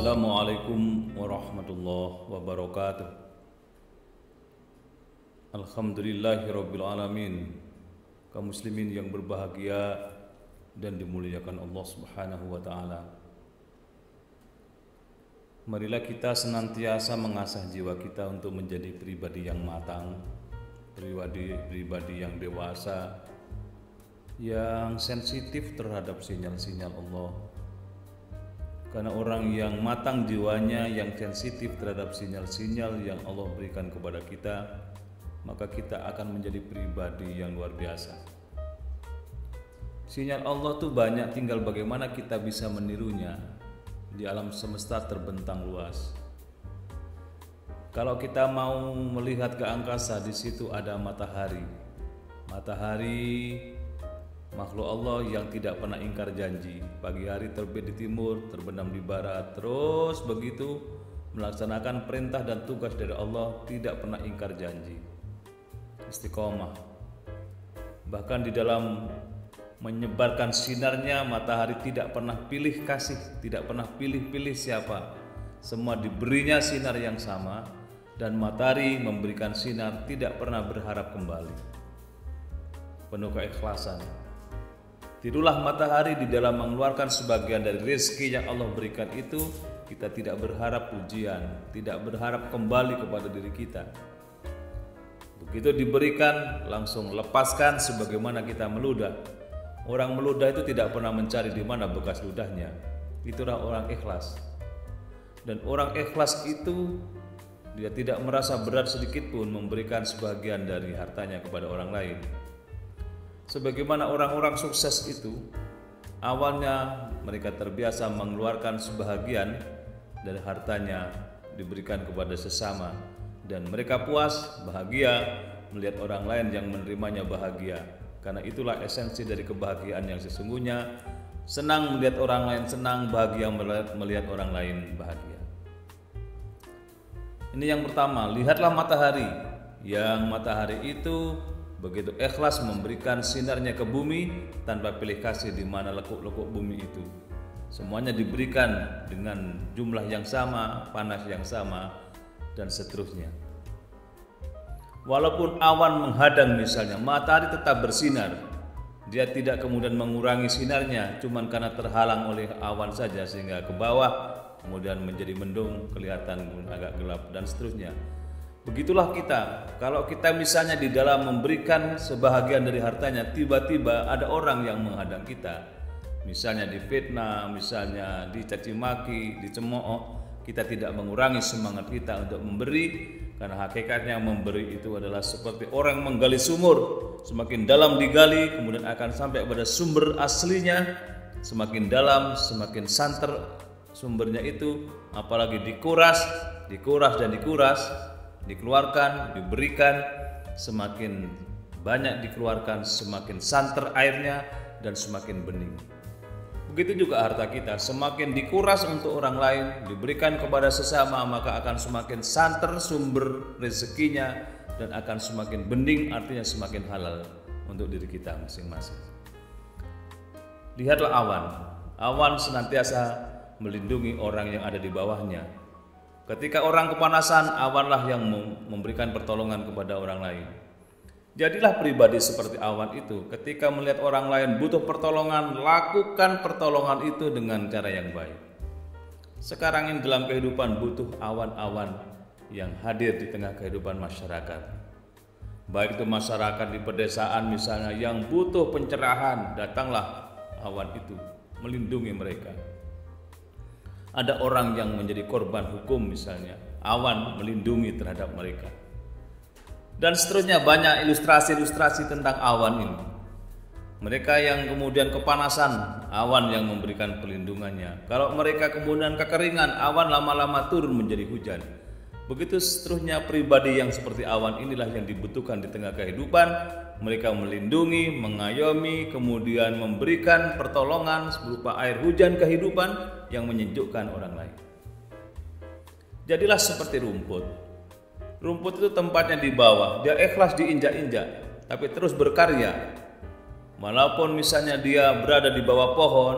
Assalamualaikum warahmatullahi wabarakatuh. Alhamdulillahirabbil alamin. Kaum muslimin yang berbahagia dan dimuliakan Allah Subhanahu wa taala. Marilah kita senantiasa mengasah jiwa kita untuk menjadi pribadi yang matang, pribadi yang dewasa, yang sensitif terhadap sinyal-sinyal Allah. Karena orang yang matang jiwanya, yang sensitif terhadap sinyal-sinyal yang Allah berikan kepada kita, maka kita akan menjadi pribadi yang luar biasa. Sinyal Allah tuh banyak, tinggal bagaimana kita bisa menirunya. Di alam semesta terbentang luas. Kalau kita mau melihat ke angkasa, di situ ada matahari. Matahari makhluk Allah yang tidak pernah ingkar janji. Pagi hari terbit di timur, terbenam di barat, terus begitu melaksanakan perintah dan tugas dari Allah, tidak pernah ingkar janji. Istiqomah. Bahkan di dalam menyebarkan sinarnya, matahari tidak pernah pilih kasih, tidak pernah pilih-pilih siapa. Semua diberinya sinar yang sama, dan matahari memberikan sinar tidak pernah berharap kembali. Penuh keikhlasan. Tirulah matahari di dalam mengeluarkan sebagian dari rezeki yang Allah berikan itu. Kita tidak berharap pujian, tidak berharap kembali kepada diri kita. Begitu diberikan, langsung lepaskan sebagaimana kita meludah. Orang meludah itu tidak pernah mencari di mana bekas ludahnya. Itulah orang ikhlas. Dan orang ikhlas itu dia tidak merasa berat sedikit pun memberikan sebagian dari hartanya kepada orang lain. Sebagaimana orang-orang sukses itu, awalnya mereka terbiasa mengeluarkan sebahagian dari hartanya diberikan kepada sesama, dan mereka puas, bahagia melihat orang lain yang menerimanya bahagia. Karena itulah esensi dari kebahagiaan yang sesungguhnya, senang melihat orang lain senang, bahagia melihat orang lain bahagia. Ini yang pertama, lihatlah matahari. Yang matahari itu begitu ikhlas memberikan sinarnya ke bumi tanpa pilih kasih di mana lekuk-lekuk bumi itu. Semuanya diberikan dengan jumlah yang sama, panas yang sama, dan seterusnya. Walaupun awan menghadang misalnya, matahari tetap bersinar. Dia tidak kemudian mengurangi sinarnya cuman karena terhalang oleh awan saja sehingga ke bawah, kemudian menjadi mendung, kelihatan agak gelap, dan seterusnya. Begitulah kita, kalau kita misalnya di dalam memberikan sebahagian dari hartanya, tiba-tiba ada orang yang menghadang kita, misalnya difitnah, misalnya dicaci maki, dicemooh, kita tidak mengurangi semangat kita untuk memberi, karena hakikatnya memberi itu adalah seperti orang menggali sumur, semakin dalam digali kemudian akan sampai pada sumber aslinya, semakin dalam semakin santer sumbernya itu, apalagi dikuras dan dikuras, dikeluarkan, diberikan, semakin banyak dikeluarkan, semakin santer airnya dan semakin bening. Begitu juga harta kita, semakin dikuras untuk orang lain, diberikan kepada sesama, maka akan semakin santer sumber rezekinya dan akan semakin bening, artinya semakin halal untuk diri kita masing-masing. Lihatlah awan. Awan senantiasa melindungi orang yang ada di bawahnya. Ketika orang kepanasan, awanlah yang memberikan pertolongan kepada orang lain. Jadilah pribadi seperti awan itu. Ketika melihat orang lain butuh pertolongan, lakukan pertolongan itu dengan cara yang baik. Sekarang ini dalam kehidupan butuh awan-awan yang hadir di tengah kehidupan masyarakat. Baik itu masyarakat di pedesaan misalnya yang butuh pencerahan, datanglah awan itu melindungi mereka. Ada orang yang menjadi korban hukum misalnya, awan melindungi terhadap mereka. Dan seterusnya, banyak ilustrasi-ilustrasi tentang awan ini. Mereka yang kemudian kepanasan, awan yang memberikan pelindungannya. Kalau mereka kemudian kekeringan, awan lama-lama turun menjadi hujan. Begitu seterusnya, pribadi yang seperti awan inilah yang dibutuhkan di tengah kehidupan. Mereka melindungi, mengayomi, kemudian memberikan pertolongan berupa air hujan kehidupan yang menyejukkan orang lain. Jadilah seperti rumput. Rumput itu tempatnya di bawah, dia ikhlas diinjak-injak, tapi terus berkarya. Walaupun misalnya dia berada di bawah pohon,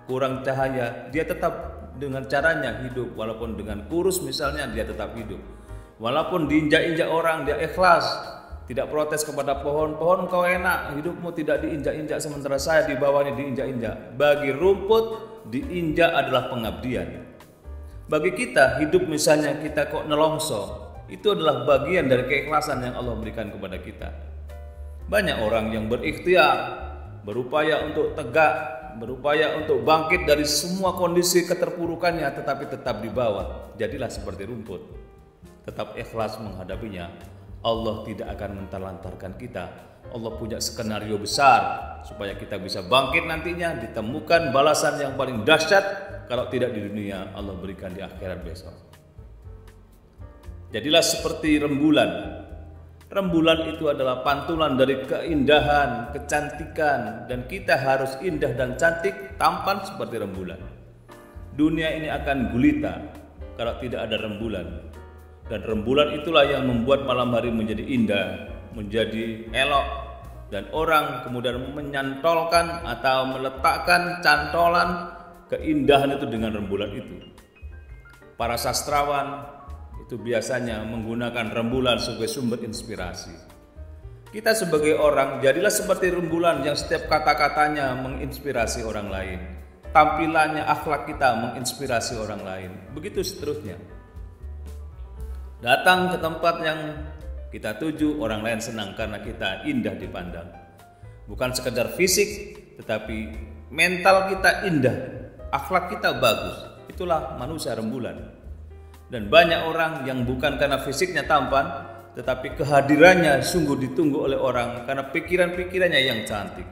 kurang cahaya, dia tetap dengan caranya hidup, walaupun dengan kurus misalnya dia tetap hidup. Walaupun diinjak-injak orang dia ikhlas, tidak protes kepada pohon kau enak, hidupmu tidak diinjak-injak sementara saya di bawahnya diinjak-injak. Bagi rumput diinjak adalah pengabdian. Bagi kita hidup misalnya kita kok nelongso, itu adalah bagian dari keikhlasan yang Allah berikan kepada kita. Banyak orang yang berikhtiar, berupaya untuk tegak, berupaya untuk bangkit dari semua kondisi keterpurukannya, tetapi tetap di bawah. Jadilah seperti rumput, tetap ikhlas menghadapinya. Allah tidak akan menterlantarkan kita. Allah punya skenario besar supaya kita bisa bangkit nantinya, ditemukan balasan yang paling dahsyat. Kalau tidak di dunia, Allah berikan di akhirat besok. Jadilah seperti rembulan. Rembulan itu adalah pantulan dari keindahan, kecantikan, dan kita harus indah dan cantik, tampan seperti rembulan. Dunia ini akan gulita kalau tidak ada rembulan. Dan rembulan itulah yang membuat malam hari menjadi indah, menjadi elok, dan orang kemudian menyantolkan atau meletakkan cantolan keindahan itu dengan rembulan itu. Para sastrawan itu biasanya menggunakan rembulan sebagai sumber inspirasi. Kita sebagai orang jadilah seperti rembulan yang setiap kata-katanya menginspirasi orang lain. Tampilannya, akhlak kita menginspirasi orang lain. Begitu seterusnya. Datang ke tempat yang kita tuju, orang lain senang karena kita indah dipandang. Bukan sekedar fisik, tetapi mental kita indah, akhlak kita bagus. Itulah manusia rembulan. Dan banyak orang yang bukan karena fisiknya tampan, tetapi kehadirannya sungguh ditunggu oleh orang karena pikiran-pikirannya yang cantik,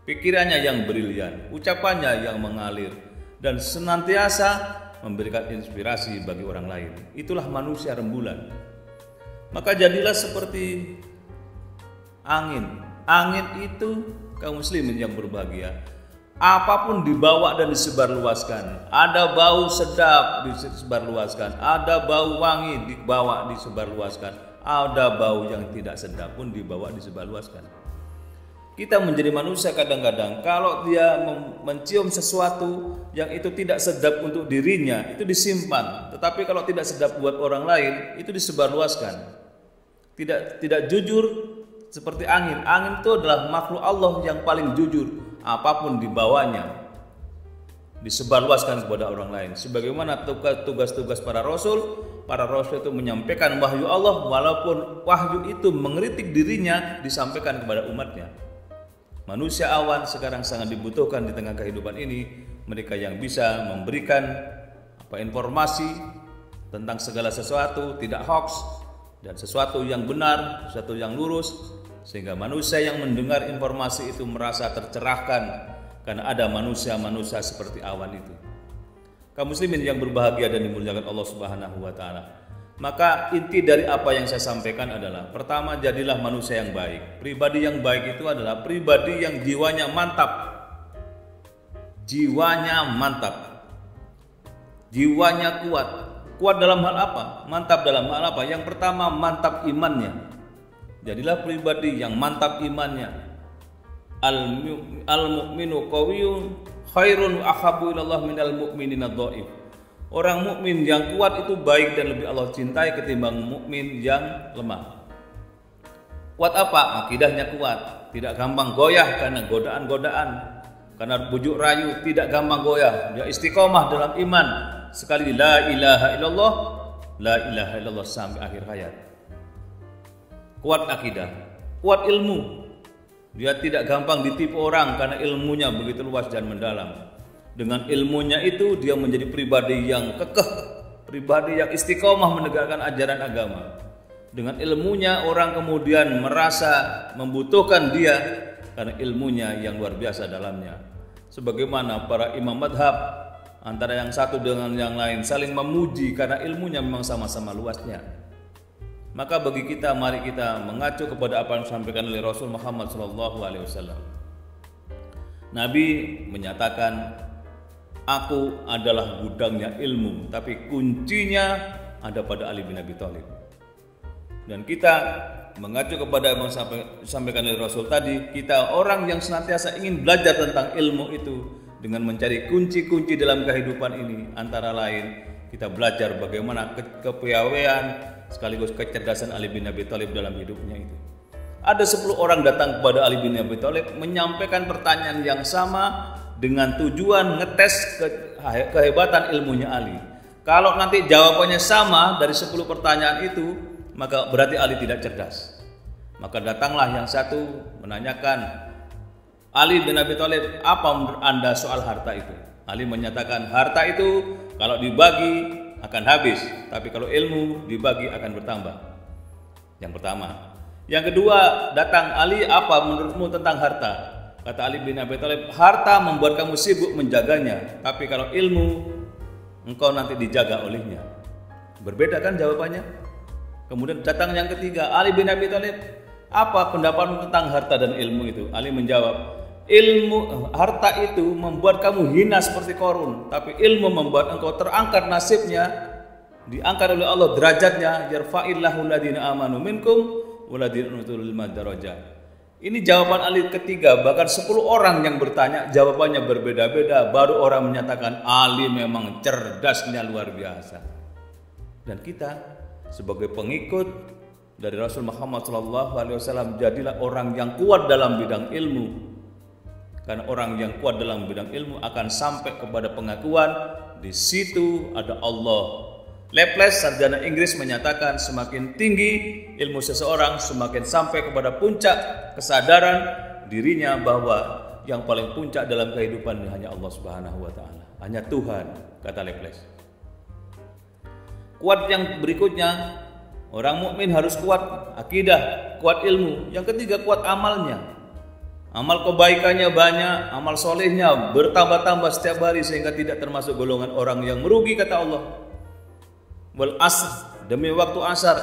pikirannya yang brilian, ucapannya yang mengalir, dan senantiasa memberikan inspirasi bagi orang lain. Itulah manusia rembulan. Maka jadilah seperti angin. Angin itu kaum muslimin yang berbahagia. Apapun dibawa dan disebarluaskan. Ada bau sedap disebarluaskan, ada bau wangi dibawa disebarluaskan, ada bau yang tidak sedap pun dibawa disebarluaskan. Kita menjadi manusia kadang-kadang kalau dia mencium sesuatu yang itu tidak sedap untuk dirinya, itu disimpan. Tetapi kalau tidak sedap buat orang lain, itu disebarluaskan. Tidak jujur seperti angin. Angin itu adalah makhluk Allah yang paling jujur. Apapun dibawanya disebarluaskan kepada orang lain. Sebagaimana tugas-tugas para rasul itu menyampaikan wahyu Allah, walaupun wahyu itu mengkritik dirinya disampaikan kepada umatnya. Manusia awan sekarang sangat dibutuhkan di tengah kehidupan ini, mereka yang bisa memberikan informasi tentang segala sesuatu, tidak hoax, dan sesuatu yang benar, sesuatu yang lurus, sehingga manusia yang mendengar informasi itu merasa tercerahkan karena ada manusia-manusia seperti awan itu. Kaum muslimin yang berbahagia dan dimuliakan Allah Subhanahu wa taala. Maka inti dari apa yang saya sampaikan adalah, pertama, jadilah manusia yang baik. Pribadi yang baik itu adalah pribadi yang jiwanya mantap. Jiwanya mantap. Jiwanya kuat. Kuat dalam hal apa? Mantap dalam hal apa? Yang pertama, mantap imannya. Jadilah pribadi yang mantap imannya. Al-mu'minu qawiyyun khairun wa ahabbu ilallah minal mu'minina dhaif. Orang mukmin yang kuat itu baik dan lebih Allah cintai ketimbang mukmin yang lemah. Kuat apa? Akidahnya kuat, tidak gampang goyah karena godaan-godaan, karena bujuk rayu, tidak gampang goyah. Dia istiqomah dalam iman. Sekali la ilaha illallah sampai akhir hayat. Kuat akidah, kuat ilmu. Dia tidak gampang ditipu orang karena ilmunya begitu luas dan mendalam. Dengan ilmunya itu dia menjadi pribadi yang kekeh, pribadi yang istiqomah menegakkan ajaran agama. Dengan ilmunya orang kemudian merasa membutuhkan dia karena ilmunya yang luar biasa dalamnya. Sebagaimana para imam madhab antara yang satu dengan yang lain saling memuji karena ilmunya memang sama-sama luasnya. Maka bagi kita, mari kita mengacu kepada apa yang disampaikan oleh Rasul Muhammad SAW. Nabi menyatakan, aku adalah gudangnya ilmu, tapi kuncinya ada pada Ali bin Abi Thalib. Dan kita mengacu kepada apa yang disampaikan oleh Rasul tadi, kita orang yang senantiasa ingin belajar tentang ilmu itu, dengan mencari kunci-kunci dalam kehidupan ini. Antara lain kita belajar bagaimana kepiawaian sekaligus kecerdasan Ali bin Abi Thalib dalam hidupnya itu. Ada 10 orang datang kepada Ali bin Abi Thalib menyampaikan pertanyaan yang sama dengan tujuan ngetes kehebatan ilmunya Ali. Kalau nanti jawabannya sama dari 10 pertanyaan itu, maka berarti Ali tidak cerdas. Maka datanglah yang satu menanyakan, Ali bin Abi Thalib, apa menurut Anda soal harta itu? Ali menyatakan, harta itu kalau dibagi akan habis, tapi kalau ilmu dibagi akan bertambah. Yang pertama. Yang kedua, datang Ali, apa menurutmu tentang harta? Kata Ali bin Abi Thalib, harta membuat kamu sibuk menjaganya, tapi kalau ilmu engkau nanti dijaga olehnya. Berbeda kan jawabannya? Kemudian datang yang ketiga, Ali bin Abi Thalib, apa pendapatmu tentang harta dan ilmu itu? Ali menjawab, harta itu membuat kamu hina seperti Qarun, tapi ilmu membuat engkau terangkat nasibnya, diangkat oleh Allah derajatnya, yarfa'illahu alladziina aamanu minkum walladziina utul ilma darajat. Ini jawaban Ali ketiga, bahkan 10 orang yang bertanya jawabannya berbeda-beda, baru orang menyatakan Ali memang cerdasnya luar biasa. Dan kita sebagai pengikut dari Rasul Muhammad SAW, jadilah orang yang kuat dalam bidang ilmu. Karena orang yang kuat dalam bidang ilmu akan sampai kepada pengakuan di situ ada Allah. Laplace, sarjana Inggris, menyatakan semakin tinggi ilmu seseorang, semakin sampai kepada puncak kesadaran dirinya bahwa yang paling puncak dalam kehidupan hanya Allah Subhanahu wa taala, hanya Tuhan, kata Laplace. Kuat yang berikutnya, orang mukmin harus kuat akidah, kuat ilmu. Yang ketiga, kuat amalnya. Amal kebaikannya banyak, amal solehnya bertambah-tambah setiap hari sehingga tidak termasuk golongan orang yang merugi, kata Allah. Wal asr, demi waktu asar,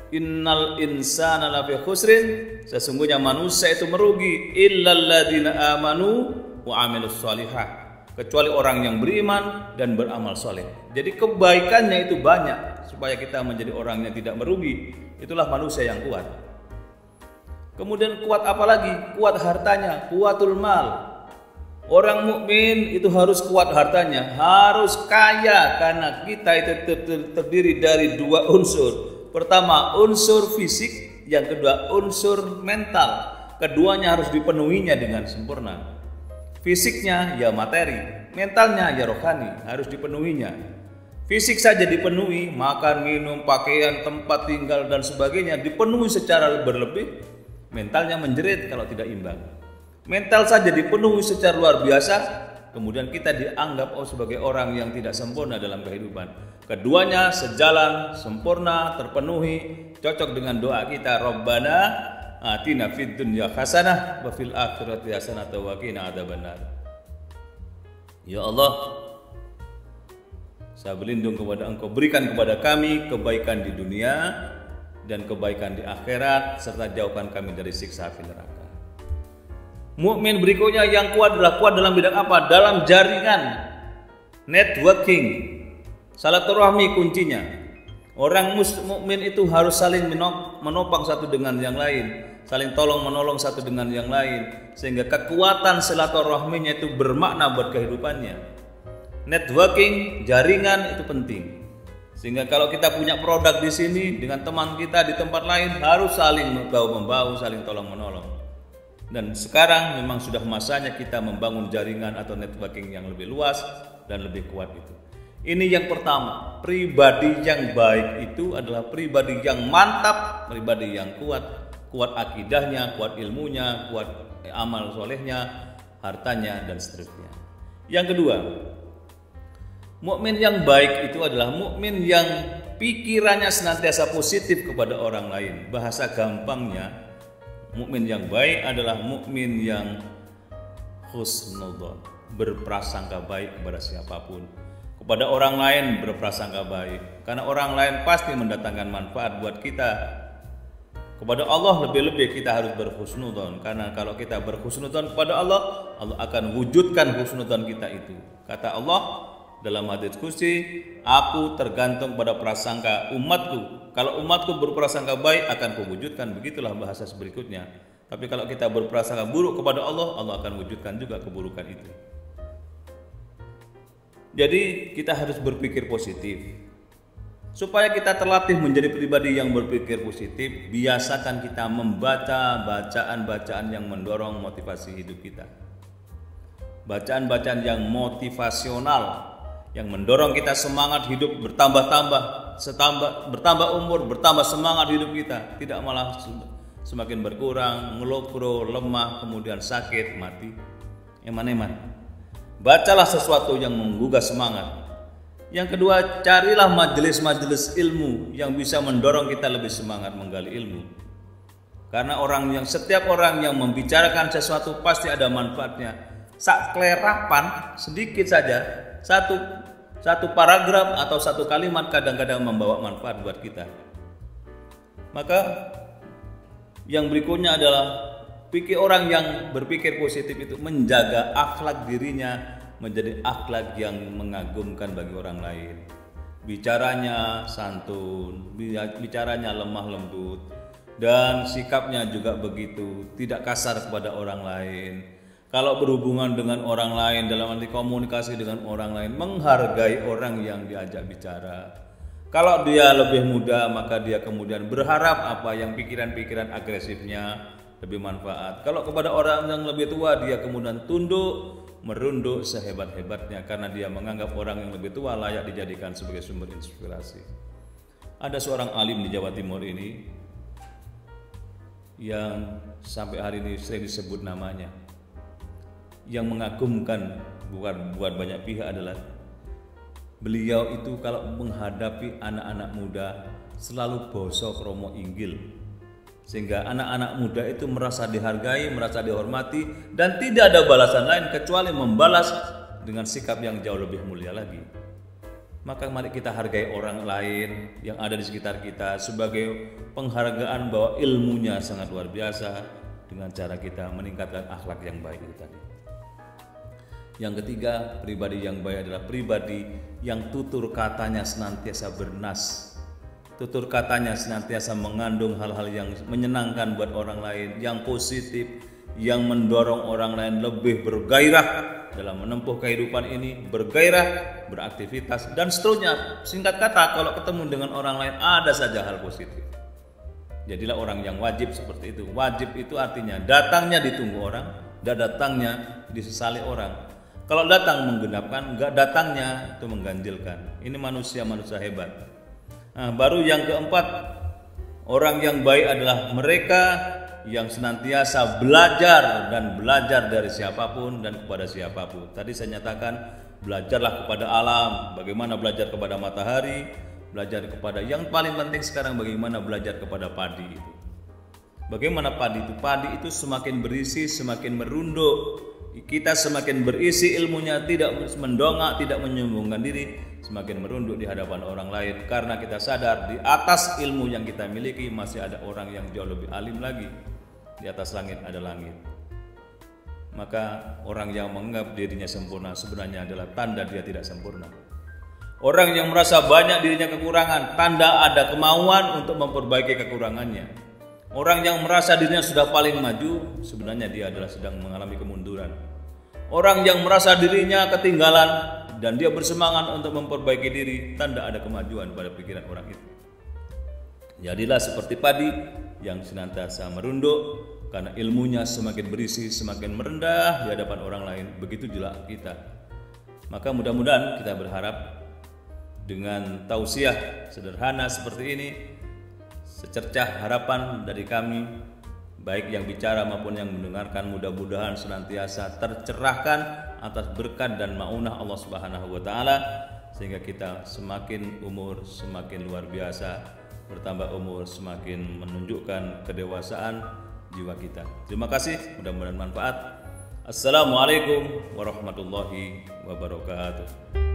innal insana lafi khusrin, sesungguhnya manusia itu merugi, illal ladzina amanu wa amilus shalihah, kecuali orang yang beriman dan beramal soleh. Jadi kebaikannya itu banyak supaya kita menjadi orang yang tidak merugi. Itulah manusia yang kuat. Kemudian kuat apa lagi? Kuat hartanya, kuatul mal. Orang mukmin itu harus kuat hartanya, harus kaya, karena kita itu terdiri dari 2 unsur. Pertama unsur fisik, yang kedua unsur mental. Keduanya harus dipenuhinya dengan sempurna. Fisiknya ya materi, mentalnya ya rohani, harus dipenuhinya. Fisik saja dipenuhi, makan, minum, pakaian, tempat tinggal dan sebagainya dipenuhi secara berlebih, mentalnya menjerit kalau tidak imbang. Mental saja dipenuhi secara luar biasa, kemudian kita dianggap sebagai orang yang tidak sempurna dalam kehidupan. Keduanya sejalan, sempurna, terpenuhi, cocok dengan doa kita, Rabbana atina fid dunya hasanah wa fil akhirati hasanah wa qina adzabannar. Ya Allah, saya berlindung kepada Engkau, berikan kepada kami kebaikan di dunia dan kebaikan di akhirat, serta jauhkan kami dari siksa api neraka. Mukmin berikutnya yang kuat adalah kuat dalam bidang apa? Dalam jaringan, networking, silaturahmi kuncinya. Orang mukmin itu harus saling menopang satu dengan yang lain, saling tolong menolong satu dengan yang lain, sehingga kekuatan silaturahminya itu bermakna buat kehidupannya. Networking, jaringan itu penting. Sehingga kalau kita punya produk di sini dengan teman kita di tempat lain, harus saling membahu-membahu, saling tolong menolong. Dan sekarang memang sudah masanya kita membangun jaringan atau networking yang lebih luas dan lebih kuat itu. Ini yang pertama, pribadi yang baik itu adalah pribadi yang mantap, pribadi yang kuat, kuat akidahnya, kuat ilmunya, kuat amal solehnya, hartanya dan seterusnya. Yang kedua, mukmin yang baik itu adalah mukmin yang pikirannya senantiasa positif kepada orang lain. Bahasa gampangnya, mukmin yang baik adalah mukmin yang husnudzon, berprasangka baik kepada siapapun. Kepada orang lain berprasangka baik, karena orang lain pasti mendatangkan manfaat buat kita. Kepada Allah lebih-lebih kita harus berhusnudzon, karena kalau kita berhusnudzon kepada Allah, Allah akan wujudkan husnudzon kita itu. Kata Allah dalam hadits qudsi, aku tergantung pada prasangka umatku. Kalau umatku berprasangka baik, akan kuwujudkan. Begitulah bahasa berikutnya. Tapi kalau kita berprasangka buruk kepada Allah, Allah akan wujudkan juga keburukan itu. Jadi kita harus berpikir positif. Supaya kita terlatih menjadi pribadi yang berpikir positif, biasakan kita membaca bacaan-bacaan yang mendorong motivasi hidup kita. Bacaan-bacaan yang motivasional, yang mendorong kita semangat hidup bertambah umur, bertambah semangat hidup kita, tidak malah semakin berkurang, ngelokro, lemah, kemudian sakit, mati. Eman-eman. Bacalah sesuatu yang menggugah semangat. Yang kedua, carilah majelis-majelis ilmu yang bisa mendorong kita lebih semangat menggali ilmu. Karena setiap orang yang membicarakan sesuatu pasti ada manfaatnya. Saklerapan sedikit saja, satu paragraf atau satu kalimat kadang-kadang membawa manfaat buat kita. Maka yang berikutnya adalah orang yang berpikir positif itu menjaga akhlak dirinya menjadi akhlak yang mengagumkan bagi orang lain. Bicaranya santun, bicaranya lemah lembut, dan sikapnya juga begitu, tidak kasar kepada orang lain. Kalau berhubungan dengan orang lain, dalam arti komunikasi dengan orang lain, menghargai orang yang diajak bicara. Kalau dia lebih muda, maka dia kemudian berharap apa yang pikiran-pikiran agresifnya lebih manfaat. Kalau kepada orang yang lebih tua, dia kemudian tunduk, merunduk sehebat-hebatnya karena dia menganggap orang yang lebih tua layak dijadikan sebagai sumber inspirasi. Ada seorang alim di Jawa Timur ini yang sampai hari ini sering disebut namanya. Yang mengagumkan buat banyak pihak adalah beliau itu kalau menghadapi anak-anak muda selalu basa krama inggil. Sehingga anak-anak muda itu merasa dihargai, merasa dihormati, dan tidak ada balasan lain kecuali membalas dengan sikap yang jauh lebih mulia lagi. Maka mari kita hargai orang lain yang ada di sekitar kita sebagai penghargaan bahwa ilmunya sangat luar biasa dengan cara kita meningkatkan akhlak yang baik itu tadi. Yang ketiga, pribadi yang baik adalah pribadi yang tutur katanya senantiasa bernas. Tutur katanya senantiasa mengandung hal-hal yang menyenangkan buat orang lain, yang positif, yang mendorong orang lain lebih bergairah dalam menempuh kehidupan ini, bergairah, beraktivitas, dan seterusnya. Singkat kata, kalau ketemu dengan orang lain ada saja hal positif. Jadilah orang yang wajib seperti itu. Wajib itu artinya datangnya ditunggu orang, dan datangnya disesali orang. Kalau datang menggenapkan, enggak datangnya itu mengganjilkan. Ini manusia-manusia hebat. Nah, baru yang keempat, orang yang baik adalah mereka yang senantiasa belajar dari siapapun dan kepada siapapun. Tadi saya nyatakan, belajarlah kepada alam, bagaimana belajar kepada matahari, belajar kepada yang paling penting sekarang bagaimana belajar kepada padi itu. Bagaimana padi itu? Padi itu semakin berisi, semakin merunduk. Kita semakin berisi ilmunya, tidak mendongak, tidak menyombongkan diri, semakin merunduk di hadapan orang lain karena kita sadar di atas ilmu yang kita miliki masih ada orang yang jauh lebih alim lagi. Di atas langit ada langit. Maka orang yang menganggap dirinya sempurna sebenarnya adalah tanda dia tidak sempurna. Orang yang merasa banyak dirinya kekurangan, tanda ada kemauan untuk memperbaiki kekurangannya. Orang yang merasa dirinya sudah paling maju, sebenarnya dia adalah sedang mengalami kemunduran. Orang yang merasa dirinya ketinggalan dan dia bersemangat untuk memperbaiki diri, tanda ada kemajuan pada pikiran orang itu. Jadilah seperti padi yang senantiasa merunduk karena ilmunya semakin berisi, semakin merendah di hadapan orang lain. Begitu juga kita. Maka mudah-mudahan kita berharap dengan tausiah sederhana seperti ini, secercah harapan dari kami, baik yang bicara maupun yang mendengarkan, mudah-mudahan senantiasa tercerahkan atas berkat dan maunah Allah Subhanahu wa taala sehingga kita semakin umur semakin luar biasa, bertambah umur semakin menunjukkan kedewasaan jiwa kita. Terima kasih, mudah-mudahan manfaat. Assalamualaikum warahmatullahi wabarakatuh.